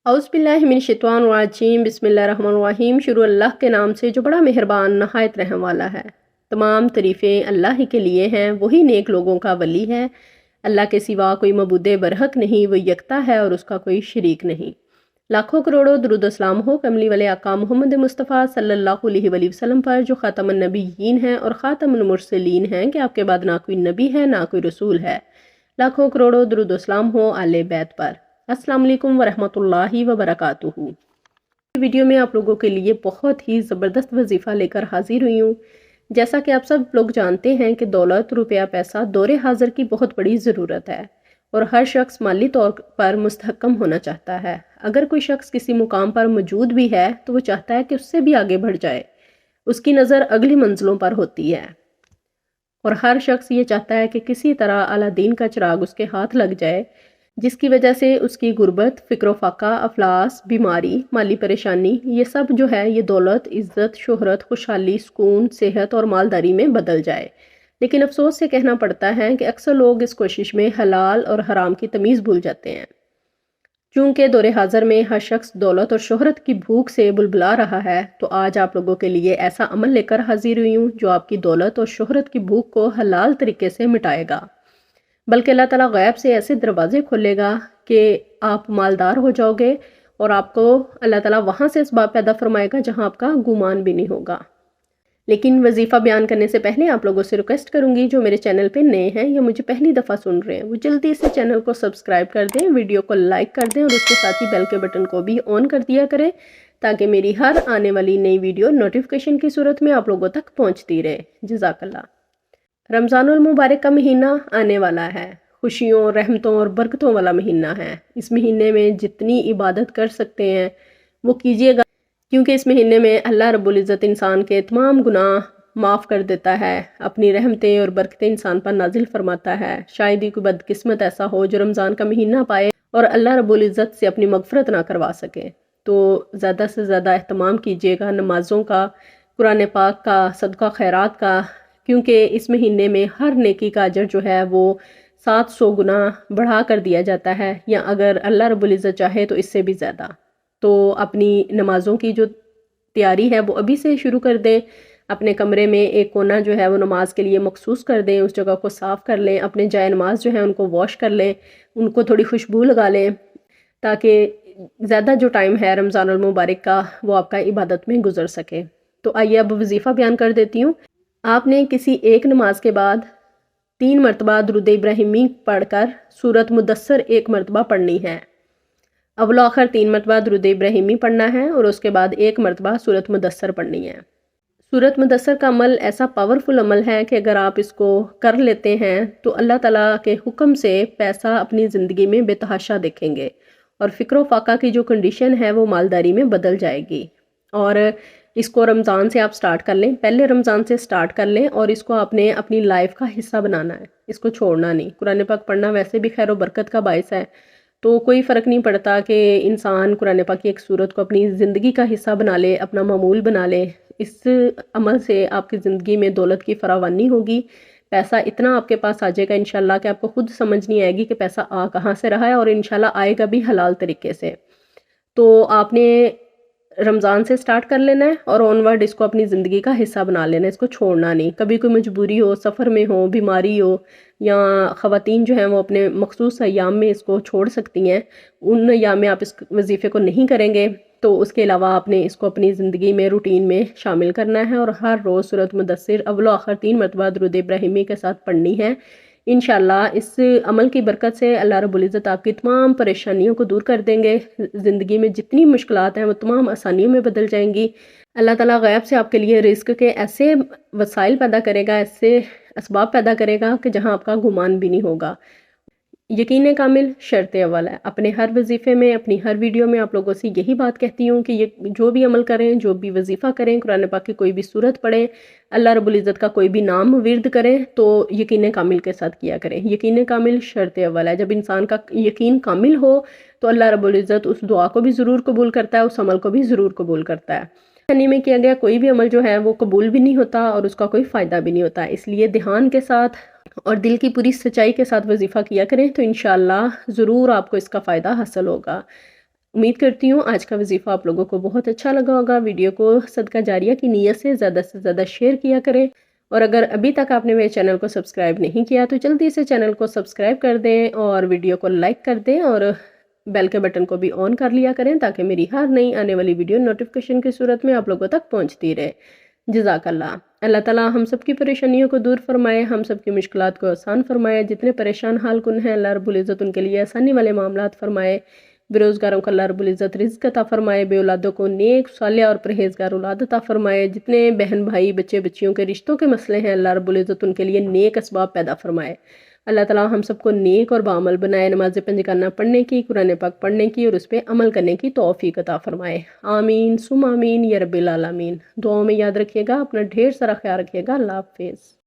औज़ुबिल्लाहिमिनश्शैतानिर्रजीम बिस्मिल्लाहिर्रहमानिर्रहीम। शुरू अल्लाह के नाम से जो बड़ा मेहरबान नहायत रहम वाला है। तमाम तारीफ़ें अल्लाह ही के लिए हैं, वही नेक लोगों का वली है। अल्लाह के सिवा कोई मबूद बरहक नहीं, वो यकता है और उसका कोई शरीक नहीं। लाखों करोड़ों दुरूद सलाम हो कमली वाले आका मोहम्मद मुस्तफ़ा सल्लल्लाहु अलैहि वसल्लम पर, जो ख़ातमुन नबिय्यीन हैं और ख़ातमुल मुरसलीन हैं कि आपके बाद ना कोई नबी है ना कोई रसूल है। लाखों करोड़ों दुरूद सलाम हो आले बैत पर। अस्सलाम वालेकुम वरहमतुल्लाहि वबरकातुहू। वीडियो में आप लोगों के लिए बहुत ही ज़बरदस्त वजीफ़ा लेकर हाजिर हुई हूँ। जैसा कि आप सब लोग जानते हैं कि दौलत, रुपया, पैसा दौरे हाजिर की बहुत बड़ी ज़रूरत है और हर शख्स माली तौर पर मुस्तहकम होना चाहता है। अगर कोई शख्स किसी मुकाम पर मौजूद भी है तो वो चाहता है कि उससे भी आगे बढ़ जाए, उसकी नज़र अगली मंजिलों पर होती है और हर शख्स ये चाहता है कि किसी तरह अलादीन का चिराग उसके हाथ लग जाए, जिसकी वजह से उसकी गुर्बत, फ़िक्र फाका, अफलास, बीमारी, माली परेशानी, ये सब जो है ये दौलत, इज़्ज़त, शोहरत, खुशहाली, सुकून, सेहत और मालदारी में बदल जाए। लेकिन अफसोस से कहना पड़ता है कि अक्सर लोग इस कोशिश में हलाल और हराम की तमीज़ भूल जाते हैं। चूँकि दौरे हाज़र में हर शख्स दौलत और शोहरत की भूख से बुलबुला रहा है, तो आज आप लोगों के लिए ऐसा अमल लेकर हाजिर हुई हूँ जो आपकी दौलत और शोहरत की भूख को हलाल तरीके से मिटाएगा। बल्कि अल्लाह ताला गैब से ऐसे दरवाज़े खोलेगा कि आप मालदार हो जाओगे और आपको अल्लाह ताला वहाँ से इसबाब पैदा फरमाएगा जहाँ आपका गुमान भी नहीं होगा। लेकिन वजीफ़ा बयान करने से पहले आप लोगों से रिक्वेस्ट करूँगी, जो मेरे चैनल पे नए हैं या मुझे पहली दफ़ा सुन रहे हैं, वो जल्दी से चैनल को सब्सक्राइब कर दें, वीडियो को लाइक कर दें और उसके साथ ही बेल के बटन को भी ऑन कर दिया करें, ताकि मेरी हर आने वाली नई वीडियो नोटिफिकेशन की सूरत में आप लोगों तक पहुँचती रहे। जज़ाकल्लाह। रमज़ानुल मुबारक का महीना आने वाला है, खुशियों, रहमतों और बरकतों वाला महीना है। इस महीने में जितनी इबादत कर सकते हैं वो कीजिएगा, क्योंकि इस महीने में अल्लाह रब्बुल इज़्ज़त इंसान के तमाम गुनाह माफ़ कर देता है, अपनी रहमतें और बरकतें इंसान पर नाजिल फरमाता है। शायद ही कोई बदकिस्मत ऐसा हो जो रमज़ान का महीना पाए और अल्लाह रब्बुल इज़्ज़त से अपनी मगफ़रत ना करवा सके। तो ज़्यादा से ज़्यादा अहतमाम कीजिएगा नमाज़ों का, कुरान पाक का, सदका खैरात का, क्योंकि इस महीने में हर नेकी का अजर जो है वो 700 गुना बढ़ा कर दिया जाता है, या अगर अल्लाह रब्बुल इज़्ज़त चाहे तो इससे भी ज़्यादा। तो अपनी नमाज़ों की जो तैयारी है वो अभी से शुरू कर दें। अपने कमरे में एक कोना जो है वो नमाज के लिए मखसूस कर दें, उस जगह को साफ़ कर लें, अपने जाए नमाज जो है उनको वॉश कर लें, उनको थोड़ी खुशबू लगा लें, ताकि ज़्यादा जो टाइम है रमज़ानुल मुबारक का वो आपका इबादत में गुजर सके। तो आइए अब वजीफ़ा बयान कर देती हूँ। आपने किसी एक नमाज के बाद 3 मरतबा दुरूद इब्राहिमी पढ़कर सूरत मुदस्सर 1 मरतबा पढ़नी है। अव्वल आखिर 3 मरतबा दुरूद इब्राहिमी पढ़ना है और उसके बाद 1 मरतबा सूरत मुदस्सर पढ़नी है। सूरत मुदस्सर का अमल ऐसा पावरफुल अमल है कि अगर आप इसको कर लेते हैं तो अल्लाह ताला के हुक्म से पैसा अपनी ज़िंदगी में बेतहाशा देखेंगे और फ़िक्र फाका की जो कंडीशन है वो मालदारी में बदल जाएगी। और इसको रमज़ान से आप स्टार्ट कर लें, पहले रमज़ान से स्टार्ट कर लें और इसको आपने अपनी लाइफ का हिस्सा बनाना है, इसको छोड़ना नहीं। कुरान पाक पढ़ना वैसे भी खैर व बरकत का बायस है, तो कोई फ़र्क नहीं पड़ता कि इंसान कुरान पाक की एक सूरत को अपनी ज़िंदगी का हिस्सा बना ले, अपना मामूल बना ले। इस अमल से आपकी ज़िंदगी में दौलत की फरावानी होगी, पैसा इतना आपके पास आ जाएगा इंशाल्लाह कि आपको खुद समझ नहीं आएगी कि पैसा आ कहाँ से रहा है, और इंशाल्लाह आएगा भी हलाल तरीके से। तो आपने रमज़ान से स्टार्ट कर लेना है और ऑनवर्ड इसको अपनी ज़िंदगी का हिस्सा बना लेना है, इसको छोड़ना नहीं। कभी कोई मजबूरी हो, सफ़र में हो, बीमारी हो, या ख़वातीन जो हैं वो अपने मखसूस अय्याम में इसको छोड़ सकती हैं, उन अय्याम में आप इस वजीफ़े को नहीं करेंगे तो उसके अलावा आपने इसको अपनी ज़िंदगी में रूटीन में शामिल करना है और हर रोज़ सूरत मुदस्सिर अव्वल आखिर 3 मरतबा दुरूद इब्राहिमी के साथ पढ़नी है। इंशाल्लाह इस अमल की बरकत से अल्लाह रब्बुल इज़्ज़त आपकी तमाम परेशानियों को दूर कर देंगे। ज़िंदगी में जितनी मुश्किलात हैं वो तमाम आसानियों में बदल जाएंगी। अल्लाह ताला गैब से आपके लिए रिज़्क़ के ऐसे वसाइल पैदा करेगा, ऐसे असबाब पैदा करेगा कि जहां आपका गुमान भी नहीं होगा। यकीन कामिल शर्त अव्वल है। अपने हर वजीफ़े में, अपनी हर वीडियो में आप लोगों से यही बात कहती हूँ कि ये जो भी अमल करें, जो भी वजीफ़ा करें, कुरान पाक की कोई भी सूरत पढ़ें, अल्लाह रब्बुल इज़्ज़त का कोई भी नाम विर्द करें तो यकीन कामिल के साथ किया करें। यकीन कामिल शर्त अव्वल है। जब इंसान का यकीन कामिल हो तो अल्लाह रब्बुल इज़्ज़त उस दुआ को भी ज़रूर कबूल करता है, उस अमल को भी ज़रूर कबूल करता है। नहीं में किया गया कोई भी अमल जो है वो कबूल भी नहीं होता और उसका कोई फ़ायदा भी नहीं होता। इसलिए ध्यान के साथ और दिल की पूरी सच्चाई के साथ वजीफ़ा किया करें तो इंशाअल्लाह ज़रूर आपको इसका फ़ायदा हासिल होगा। امید کرتی ہوں آج کا وظیفہ آپ لوگوں کو بہت اچھا لگا ہوگا. ویڈیو کو صدقہ جاریہ کی نیت سے زیادہ شیئر کیا کریں، اور اگر ابھی تک آپ نے میرے چینل کو سبسکرائب نہیں کیا تو جلدی سے چینل کو سبسکرائب کر دیں اور ویڈیو کو لائک کر دیں اور بیل کے بٹن کو بھی آن کر لیا کریں تاکہ میری ہر نئی آنے والی ویڈیو نوٹیفیکیشن کی صورت میں آپ لوگوں تک پہنچتی رہے. جزاک اللہ. اللہ تعالیٰ ہم سب کی پریشانیوں کو دور فرمائے، ہم سب کی مشکلات کو آسان فرمائے. جتنے پریشان حال کن ہیں اللہ رب العزت ان کے لیے آسانی والے معاملات فرمائے. بے روزگاروں کو اللہ رب العزت رزق عطا فرمائے. بے اولادوں کو نیک صالح اور پرہیزگار اولاد عطا فرمائے. جتنے بہن بھائی بچے بچیوں کے رشتوں کے مسئلے ہیں اللہ رب العزت ان کے لیے نیک اسباب پیدا فرمائے. اللہ تعالیٰ ہم سب کو نیک اور بعمل بنائے. نماز پنجگانہ پڑھنے کی، قرآن پاک پڑھنے کی اور اس پہ عمل کرنے کی توفیق عطا فرمائے. آمین ثم آمین یا رب العالمین. دعاؤں میں یاد رکھیے گا، اپنا ڈھیر سارا خیال رکھیے گا. اللہ حافظ.